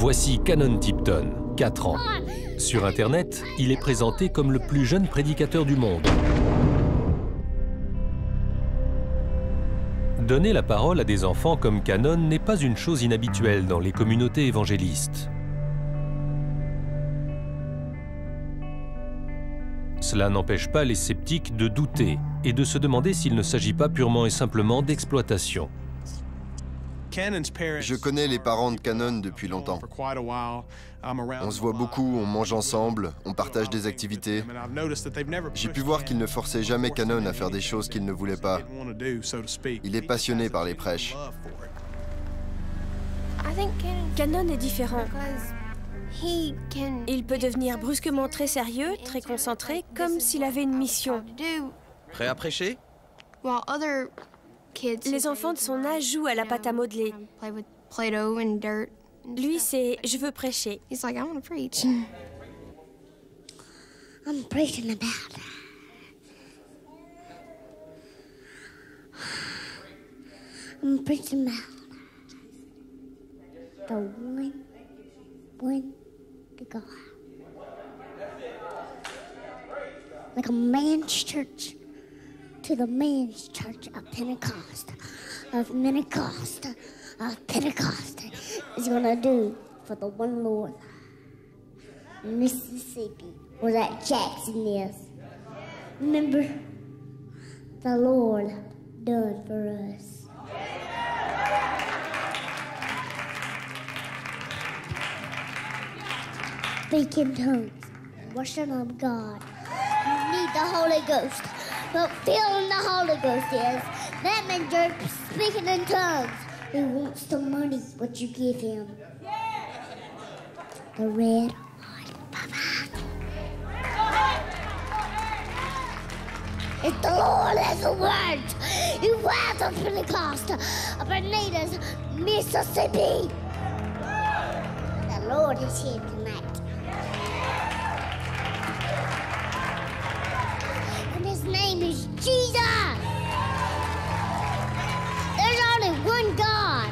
Voici Canon Tipton, 4 ans. Sur Internet, il est présenté comme le plus jeune prédicateur du monde. Donner la parole à des enfants comme Canon n'est pas une chose inhabituelle dans les communautés évangélistes. Cela n'empêche pas les sceptiques de douter et de se demander s'il ne s'agit pas purement et simplement d'exploitation. Je connais les parents de Canon depuis longtemps. On se voit beaucoup, on mange ensemble, on partage des activités. J'ai pu voir qu'il ne forçait jamais Canon à faire des choses qu'il ne voulait pas. Il est passionné par les prêches. Canon est différent. Il peut devenir brusquement très sérieux, très concentré, comme s'il avait une mission. Prêt à prêcher? Les enfants de son âge jouent à la pâte à modeler. Lui, c'est « je veux prêcher ». I'm preaching about I'm preaching about the one to God. Like a man's church to the man's church of Pentecost, Pentecost is gonna do for the one Lord. Mississippi, where that Jackson is. Remember, the Lord done for us. Speak in tongues, worship of God. You need the Holy Ghost. But feeling the Holy Ghost is, that means you're speaking in tongues. He wants the money, what you give him. The red hot papa. If the Lord has a word, you have a Pentecost of Anita's, Mississippi. The Lord is here tonight. And his name is Jesus. There's only one God.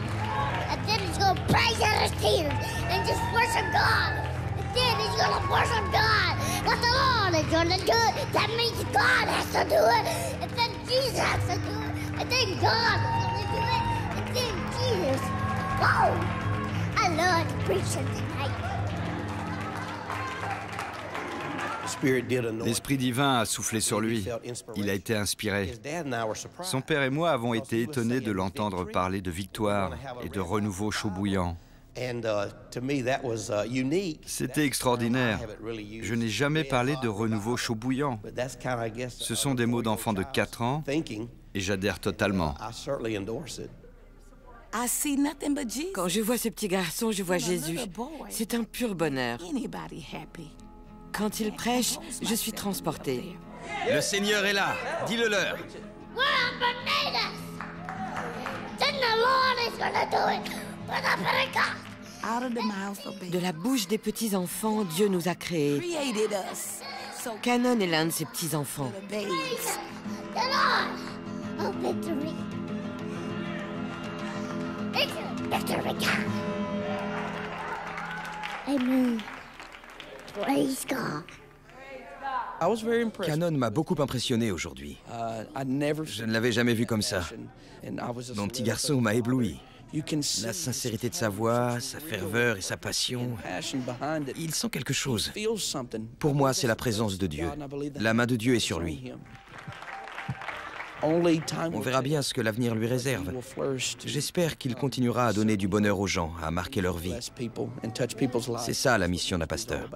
And then he's going to praise at his tears and just worship God. And then he's going to worship God. But the Lord is going to do it. That means God has to do it. And then Jesus has to do it. And then God is going to do it. And then Jesus. Whoa! I love preaching tonight. L'Esprit divin a soufflé sur lui. Il a été inspiré. Son père et moi avons été étonnés de l'entendre parler de victoire et de renouveau chaud bouillant. C'était extraordinaire. Je n'ai jamais parlé de renouveau chaud bouillant. Ce sont des mots d'enfant de 4 ans et j'adhère totalement. Quand je vois ce petit garçon, je vois Jésus. C'est un pur bonheur. Quand il prêche, je suis transportée. Le Seigneur est là, dis-le-leur. De la bouche des petits-enfants, Dieu nous a créés. Canon est l'un de ses petits-enfants. Amen. Praise God. Canon m'a beaucoup impressionné aujourd'hui. Je ne l'avais jamais vu comme ça. Mon petit garçon m'a ébloui. La sincérité de sa voix, sa ferveur et sa passion. Il sent quelque chose. Pour moi, c'est la présence de Dieu. La main de Dieu est sur lui. On verra bien ce que l'avenir lui réserve. J'espère qu'il continuera à donner du bonheur aux gens, à marquer leur vie. C'est ça la mission d'un pasteur.